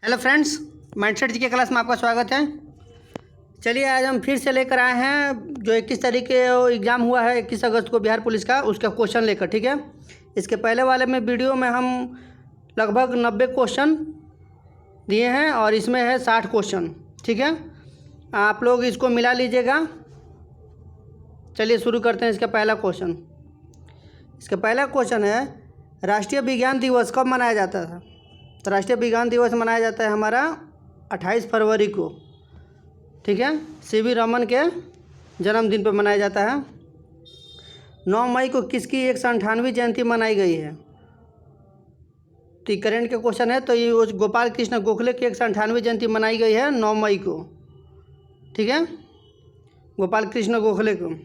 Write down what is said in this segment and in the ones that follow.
Hello friends, mindset जी के class में आपका स्वागत है। चलिए आज हम फिर से लेकर आए हैं जो 21 तारीख के एग्ज़ाम हुआ है 21 अगस्त को बिहार पुलिस का, उसका क्वेश्चन लेकर। ठीक है, इसके पहले वाले में वीडियो में हम लगभग 90 क्वेश्चन दिए हैं और इसमें है 60 क्वेश्चन। ठीक है, आप लोग इसको मिला लीजिएगा। चलिए शुरू करते हैं इसका पहला क्वेश्चन। इसका पहला क्वेश्चन है, राष्ट्रीय विज्ञान दिवस कब मनाया जाता था? तो राष्ट्रीय विज्ञान दिवस मनाया जाता है हमारा 28 फरवरी को। ठीक है, सीवी रमन के जन्मदिन पर मनाया जाता है। 9 मई को किसकी 198वीं जयंती मनाई गई है? तो करंट का क्वेश्चन है, तो ये गोपाल कृष्ण गोखले की 198वीं जयंती मनाई गई है 9 मई को। ठीक है, गोपाल कृष्ण गोखले को।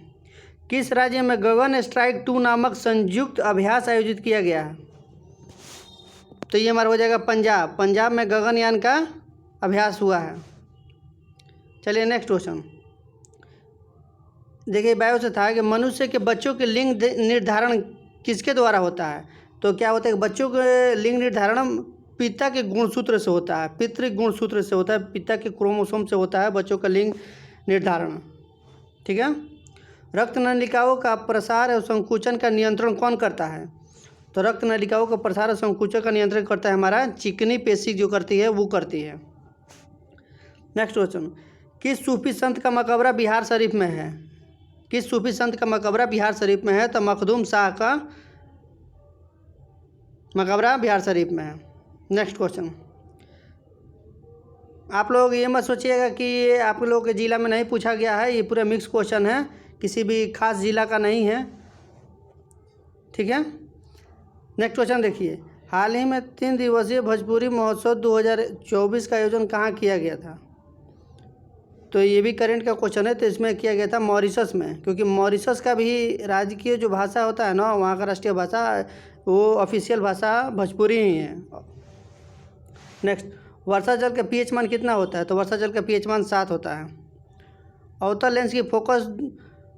किस राज्य में गगन स्ट्राइक 2 नामक संयुक्त अभ्यास आयोजित किया गया है? तो ये हमारा हो जाएगा पंजाब। पंजाब में गगनयान का अभ्यास हुआ है। चलिए नेक्स्ट क्वेश्चन देखिए, बायो से था कि मनुष्य के बच्चों के लिंग निर्धारण किसके द्वारा होता है? तो क्या होता है कि बच्चों के लिंग निर्धारण पिता के गुणसूत्र से होता है, पितृ गुणसूत्र से होता है, पिता के क्रोमोसोम से होता है बच्चों का लिंग निर्धारण। ठीक है, रक्त नलिकाओं का प्रसार और संकुचन का नियंत्रण कौन करता है? तो रक्त नलिकाओं का प्रसार और संकुचन का नियंत्रण करता है हमारा चिकनी पेशी जो करती है वो करती है। नेक्स्ट क्वेश्चन, किस सूफी संत का मकबरा बिहार शरीफ में है? किस सूफी संत का मकबरा बिहार शरीफ में है? तो मखदूम शाह का मकबरा बिहार शरीफ में है। नेक्स्ट क्वेश्चन, आप लोग ये मत सोचिएगा कि ये आप लोग के ज़िला में नहीं पूछा गया है, ये पूरा मिक्स क्वेश्चन है, किसी भी खास ज़िला का नहीं है। ठीक है, नेक्स्ट क्वेश्चन देखिए, हाल ही में 3 दिवसीय भोजपुरी महोत्सव 2024 का आयोजन कहाँ किया गया था? तो ये भी करंट का क्वेश्चन है, तो इसमें किया गया था मॉरिशस में, क्योंकि मॉरिशस का भी राजकीय जो भाषा होता है ना, वहाँ का राष्ट्रीय भाषा वो ऑफिशियल भाषा भोजपुरी ही है। नेक्स्ट, वर्षा जल का पीएच मान कितना होता है? तो वर्षा जल का पीएच मान 7 होता है। अवतल लेंस की फोकस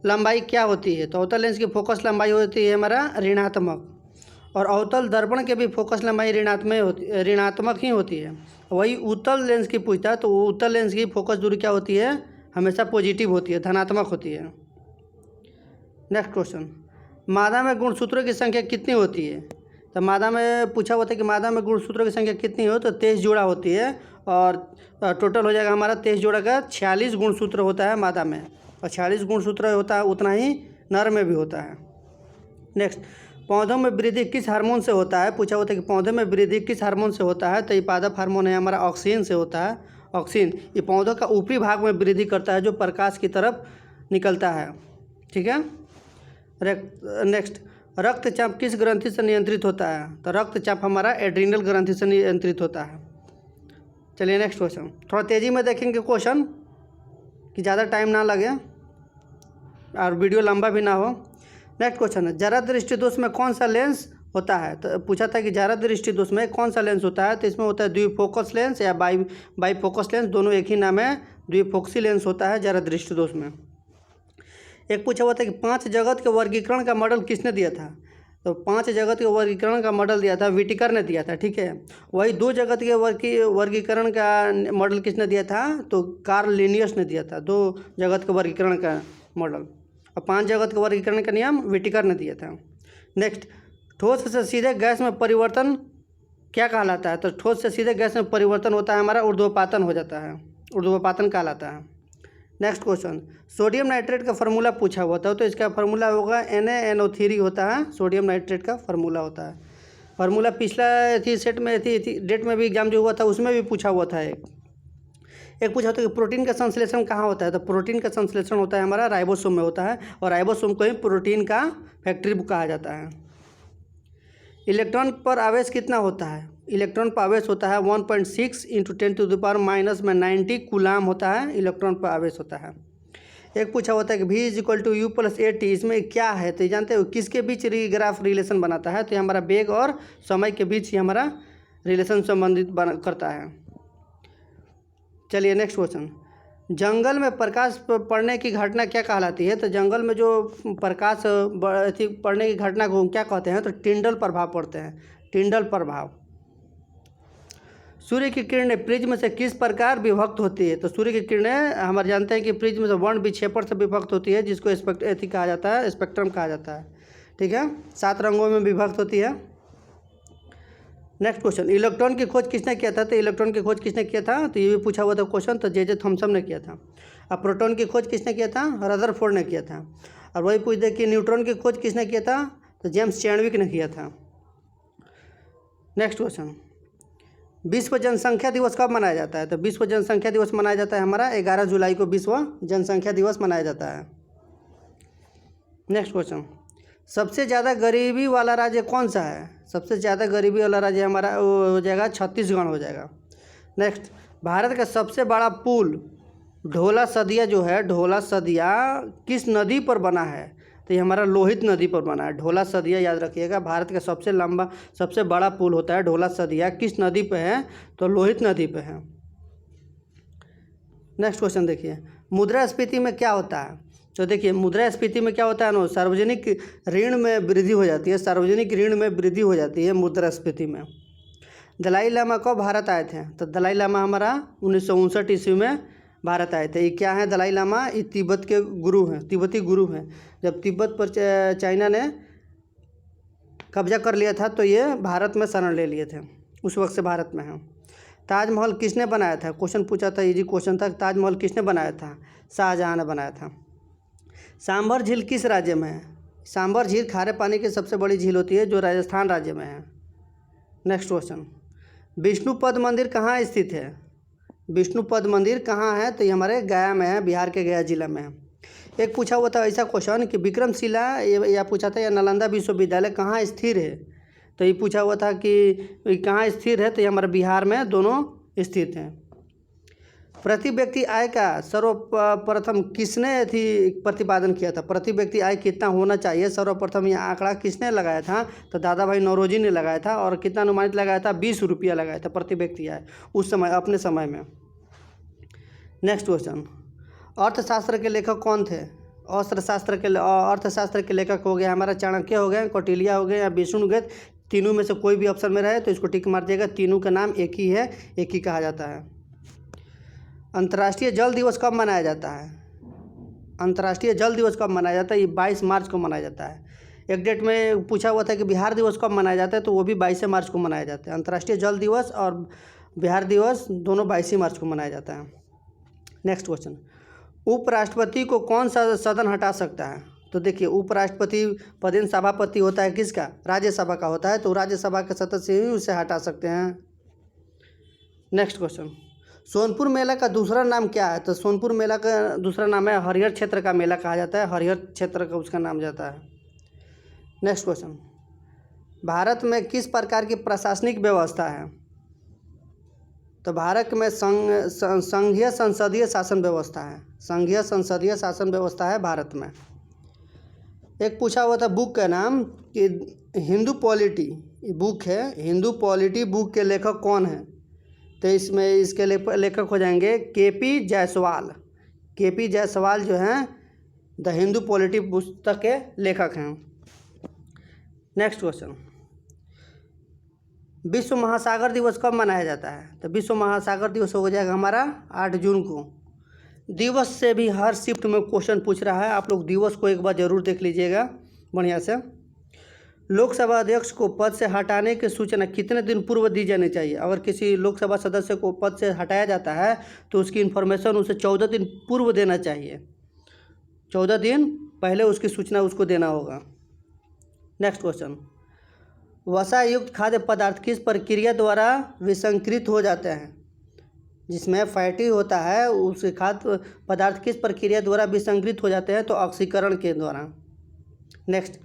लंबाई क्या होती है? तो अवतल लेंस की फोकस लंबाई होती है हमारा ऋणात्मक, और अवतल दर्पण के भी फोकस लंबाई ऋणात्मक ही होती है। वही उत्तल लेंस की पूछता है, तो उत्तल लेंस की फोकस दूरी क्या होती है? हमेशा पॉजिटिव होती है, धनात्मक होती है। नेक्स्ट क्वेश्चन, मादा में गुणसूत्रों की संख्या कितनी होती है? तो मादा में पूछा हुआ था कि मादा में गुणसूत्रों की संख्या कितनी हो? तो 23 जोड़ा होती है, और टोटल हो जाएगा हमारा 23 जोड़ा का 46 गुणसूत्र होता है मादा में, और 46 गुणसूत्र होता है उतना ही नर में भी होता है। नेक्स्ट, पौधों में वृद्धि किस हार्मोन से होता है? पूछा होता है कि पौधों में वृद्धि किस हार्मोन से होता है? तो ये पादप हार्मोन है हमारा, ऑक्सीन से होता है। ऑक्सीन ये पौधों का ऊपरी भाग में वृद्धि करता है जो प्रकाश की तरफ निकलता है। ठीक है, नेक्स्ट, रक्तचाप किस ग्रंथि से नियंत्रित होता है? तो रक्तचाप हमारा एड्रिनल ग्रंथि से नियंत्रित होता है। चलिए नेक्स्ट क्वेश्चन, थोड़ा तेज़ी में देखेंगे क्वेश्चन कि ज़्यादा टाइम ना लगे और वीडियो लंबा भी ना हो। नेक्स्ट क्वेश्चन है, जरा दृष्टि दोष में कौन सा लेंस होता है? तो पूछा था कि जरा दृष्टि दोष में कौन सा लेंस होता है? तो इसमें होता है द्विफोकस लेंस या बाईफोकस लेंस, दोनों एक ही नाम है, द्विफोक्सी लेंस होता है जरा दृष्टि दोष में। एक पूछा हुआ था कि 5 जगत के वर्गीकरण का मॉडल किसने दिया था? तो 5 जगत के वर्गीकरण का मॉडल दिया था विटिकर ने दिया था। ठीक है, वही 2 जगत के वर्गीकरण का मॉडल किसने दिया था? तो कार्ल लिनियस ने दिया था 2 जगत के वर्गीकरण का मॉडल, और 5 जगत के वर्गीकरण का नियम विटिकर ने दिया था। नेक्स्ट, ठोस से सीधे गैस में परिवर्तन क्या कहलाता है? तो ठोस से सीधे गैस में परिवर्तन होता है हमारा ऊर्ध्वपातन हो जाता है, ऊर्ध्वपातन कहलाता है। नेक्स्ट क्वेश्चन, सोडियम नाइट्रेट का फार्मूला पूछा हुआ था, तो इसका फार्मूला होगा NaNO3 होता है, सोडियम नाइट्रेट का फार्मूला होता है। फार्मूला पिछला सेट में डेट में भी एग्जाम जो हुआ था उसमें भी पूछा हुआ था। एक पूछा था कि प्रोटीन का संश्लेषण कहाँ होता है? तो प्रोटीन का संश्लेषण होता है हमारा राइबोसोम में होता है, और राइबोसोम को ही प्रोटीन का फैक्ट्री कहा जाता है। इलेक्ट्रॉन पर आवेश कितना होता है? इलेक्ट्रॉन पर आवेश होता है 1.6 × 10⁻⁻⁻ में 90 कूलाम होता है, इलेक्ट्रॉन पर आवेश होता है। एक पूछा होता है कि V = U + AT, इसमें क्या है? तो जानते हो किसके बीच ग्राफ रिलेशन बनाता है? तो ये हमारा वेग और समय के बीच ही हमारा रिलेशन संबंधित करता है। चलिए नेक्स्ट क्वेश्चन, जंगल में प्रकाश पड़ने की घटना क्या कहलाती है? तो जंगल में जो प्रकाश पड़ने की घटना को क्या कहते हैं? तो टिंडल प्रभाव पड़ते हैं, टिंडल प्रभाव। सूर्य की किरणें प्रिज्म से किस प्रकार विभक्त होती है? तो सूर्य की किरणें हमारे जानते हैं कि प्रिज्म से वर्ण विक्षेपण से विभक्त होती है, जिसको एथी कहा जाता है, स्पेक्ट्रम कहा जाता है। ठीक है, 7 रंगों में विभक्त होती है। नेक्स्ट क्वेश्चन, इलेक्ट्रॉन की खोज किसने किया था? तो इलेक्ट्रॉन की खोज किसने किया था? तो ये भी पूछा हुआ था क्वेश्चन, तो जे थॉमसन ने किया था। अब प्रोटॉन की खोज किसने किया था? रदरफोर्ड ने किया था। और वही पूछ दे कि न्यूट्रॉन की खोज किसने किया था? तो जेम्स चैडविक ने किया था। नेक्स्ट क्वेश्चन, विश्व जनसंख्या दिवस कब मनाया जाता है? तो विश्व जनसंख्या दिवस मनाया जाता है हमारा 11 जुलाई को विश्व जनसंख्या दिवस मनाया जाता है। नेक्स्ट क्वेश्चन, सबसे ज़्यादा गरीबी वाला राज्य कौन सा है? सबसे ज़्यादा गरीबी वाला राज्य हमारा हो जाएगा छत्तीसगढ़ हो जाएगा। नेक्स्ट, भारत का सबसे बड़ा पुल ढोला सदिया जो है, ढोला सदिया किस नदी पर बना है? तो ये हमारा लोहित नदी पर बना है। ढोला सदिया याद रखिएगा, भारत का सबसे लंबा सबसे बड़ा पुल होता है ढोला सदिया, किस नदी पे है? तो लोहित नदी पे है। नेक्स्ट क्वेश्चन देखिए, मुद्रास्फीति में क्या होता है? तो देखिए मुद्रास्फीति में क्या होता है ना, सार्वजनिक ऋण में वृद्धि हो जाती है, सार्वजनिक ऋण में वृद्धि हो जाती है मुद्रास्फीति में। दलाई लामा कब भारत आए थे? तो दलाई लामा हमारा 1959 ईस्वी में भारत आए थे। ये क्या है दलाई लामा? ये तिब्बत के गुरु हैं, तिब्बती गुरु हैं। जब तिब्बत पर चाइना ने कब्जा कर लिया था तो ये भारत में शरण ले लिए थे, उस वक्त से भारत में हैं। ताजमहल किसने बनाया था? क्वेश्चन पूछा था, इजी क्वेश्चन था। ताजमहल किसने बनाया था? शाहजहाँ ने बनाया था। सांभर झील किस राज्य में है? सांभर झील खारे पानी की सबसे बड़ी झील होती है जो राजस्थान राज्य में है। नेक्स्ट क्वेश्चन, विष्णुपद मंदिर कहाँ स्थित है? विष्णुपद मंदिर कहाँ है? तो ये हमारे गया में है, बिहार के गया जिला में है। एक पूछा हुआ था ऐसा क्वेश्चन कि विक्रमशिला या पूछा था या नालंदा विश्वविद्यालय कहाँ स्थिर है? तो ये पूछा हुआ था कि कहाँ स्थिर है, तो ये हमारे बिहार में दोनों स्थित हैं। प्रति व्यक्ति आय का सर्वप्रथम किसने प्रतिपादन किया था? प्रति व्यक्ति आय कितना होना चाहिए, सर्वप्रथम यह आंकड़ा किसने लगाया था? तो दादा भाई नौरोजी ने लगाया था। और कितना अनुमानित लगाया था? 20 रुपया लगाया था प्रति व्यक्ति आय उस समय, अपने समय में। नेक्स्ट क्वेश्चन, अर्थशास्त्र के लेखक कौन थे? अर्थशास्त्र के लेखक हो गया हमारा चाणक्य हो गए, कौटिल्य हो गए या विष्णुगुप्त। तीनों में से कोई भी ऑप्शन में रहे तो इसको टिक मार दिएगा। तीनों का नाम एक ही है, एक ही कहा जाता है। अंतर्राष्ट्रीय जल दिवस कब मनाया जाता है? अंतर्राष्ट्रीय जल दिवस कब मनाया जाता है? ये 22 मार्च को मनाया जाता है। एक डेट में पूछा हुआ था कि बिहार दिवस कब मनाया जाता है, तो वो भी 22 मार्च को मनाया जाता है। अंतर्राष्ट्रीय जल दिवस और बिहार दिवस दोनों 22 मार्च को मनाया जाता है। नेक्स्ट क्वेश्चन, उपराष्ट्रपति को कौन सा सदन हटा सकता है? तो देखिए उपराष्ट्रपति पदेन सभापति होता है किसका? राज्यसभा का होता है, तो राज्यसभा के सदस्य ही उसे हटा सकते हैं। नेक्स्ट क्वेश्चन, सोनपुर मेला का दूसरा नाम क्या है? तो सोनपुर मेला का दूसरा नाम है हरिहर क्षेत्र का मेला कहा जाता है, हरिहर क्षेत्र का उसका नाम जाता है। नेक्स्ट क्वेश्चन, भारत में किस प्रकार की प्रशासनिक व्यवस्था है? तो भारत में संघीय संसदीय शासन व्यवस्था है, संघीय संसदीय शासन व्यवस्था है भारत में। एक पूछा हुआ था बुक का नाम कि हिंदू पॉलिटी बुक है, हिंदू पॉलिटी बुक के लेखक कौन है? तो इसमें इसके लेखक हो जाएंगे केपी जायसवाल। केपी जायसवाल जो हैं द हिंदू पॉलिटी पुस्तक के लेखक हैं। नेक्स्ट क्वेश्चन, विश्व महासागर दिवस कब मनाया जाता है? तो विश्व महासागर दिवस हो जाएगा हमारा 8 जून को। दिवस से भी हर शिफ्ट में क्वेश्चन पूछ रहा है, आप लोग दिवस को एक बार ज़रूर देख लीजिएगा बढ़िया से। लोकसभा अध्यक्ष को पद से हटाने की सूचना कितने दिन पूर्व दी जानी चाहिए? अगर किसी लोकसभा सदस्य को पद से हटाया जाता है तो उसकी इन्फॉर्मेशन उसे 14 दिन पूर्व देना चाहिए, 14 दिन पहले उसकी सूचना उसको देना होगा। नेक्स्ट क्वेश्चन, वसा युक्त खाद्य पदार्थ किस प्रक्रिया द्वारा विसंकृत हो जाते हैं? जिसमें फैटी होता है उसके खाद्य पदार्थ किस प्रक्रिया द्वारा विसंकृत हो जाते हैं? तो ऑक्सीकरण के द्वारा। नेक्स्ट,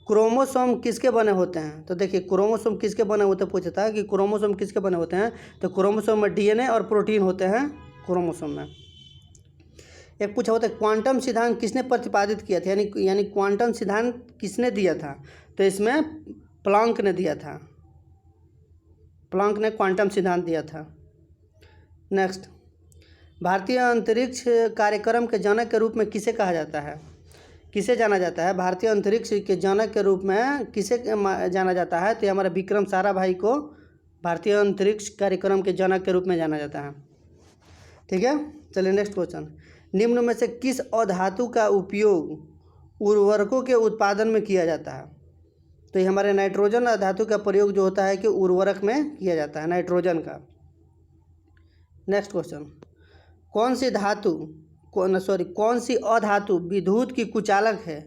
क्रोमोसोम किसके बने होते हैं? तो देखिए क्रोमोसोम किसके बने होते हैं पूछता है कि क्रोमोसोम किसके बने होते हैं? तो क्रोमोसोम में डीएनए और प्रोटीन होते हैं क्रोमोसोम में। एक पूछा होता है क्वांटम सिद्धांत किसने प्रतिपादित किया था, यानी क्वांटम सिद्धांत किसने दिया था? तो इसमें प्लैंक ने दिया था, प्लैंक ने क्वांटम सिद्धांत दिया था। नेक्स्ट, भारतीय अंतरिक्ष कार्यक्रम के जनक के रूप में किसे कहा जाता है? किसे जाना जाता है? भारतीय अंतरिक्ष के जनक के रूप में किसे जाना जाता है? तो हमारे विक्रम साराभाई को भारतीय अंतरिक्ष कार्यक्रम के जनक के रूप में जाना जाता है। ठीक है, चलिए नेक्स्ट क्वेश्चन। निम्न में से किस अधातु का उपयोग उर्वरकों के उत्पादन में किया जाता है? तो ये हमारे नाइट्रोजन अधातु का प्रयोग जो होता है कि उर्वरक में किया जाता है, नाइट्रोजन का। Next question. कौन सी अधातु विद्युत की कुचालक है?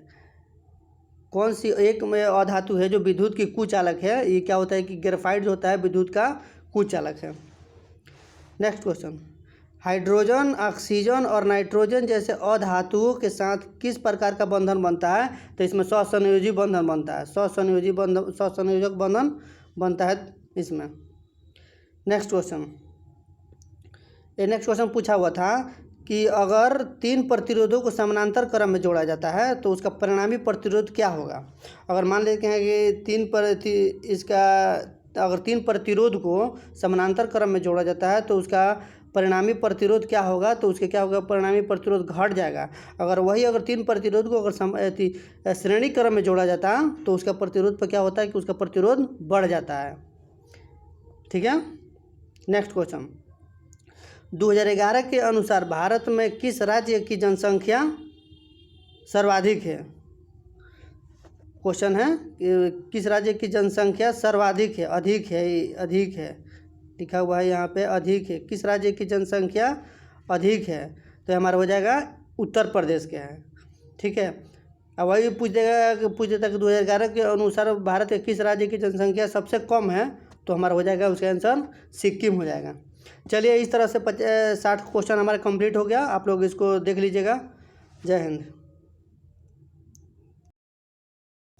कौन सी एक में अधातु है जो विद्युत की कुचालक है? ये क्या होता है कि ग्रेफाइट जो होता है विद्युत का कुचालक है। Next question. हाइड्रोजन, ऑक्सीजन और नाइट्रोजन जैसे अधातुओं के साथ किस प्रकार का बंधन बनता है? तो इसमें स्वसंयोजी बंधन बनता है, स्वसंयोजक बंधन बनता है इसमें। नेक्स्ट क्वेश्चन पूछा हुआ था कि अगर 3 प्रतिरोधों को समानांतर क्रम में जोड़ा जाता है तो उसका परिणामी प्रतिरोध क्या होगा? अगर मान लेते हैं कि अगर 3 प्रतिरोध को समानांतर क्रम में जोड़ा जाता है तो उसका परिणामी प्रतिरोध क्या होगा? तो उसके क्या होगा? परिणामी प्रतिरोध घट जाएगा। अगर 3 प्रतिरोध को अगर श्रेणी क्रम में जोड़ा जाता है तो उसका प्रतिरोध पर क्या होता है कि उसका प्रतिरोध बढ़ जाता है। ठीक है, नेक्स्ट क्वेश्चन। 2011 के अनुसार भारत में किस राज्य की जनसंख्या सर्वाधिक है? क्वेश्चन है कि किस राज्य की जनसंख्या सर्वाधिक है? अधिक है लिखा हुआ है यहाँ पे, अधिक है। किस राज्य की जनसंख्या अधिक है? तो हमारा हो जाएगा उत्तर प्रदेश के है। ठीक है, अब वही पूछ देता कि 2011 के अनुसार भारत के किस राज्य की जनसंख्या सबसे कम है? तो हमारा हो जाएगा उसका आंसर सिक्किम हो जाएगा। चलिए, इस तरह से 60 क्वेश्चन हमारा कंप्लीट हो गया। आप लोग इसको देख लीजिएगा। जय हिंद।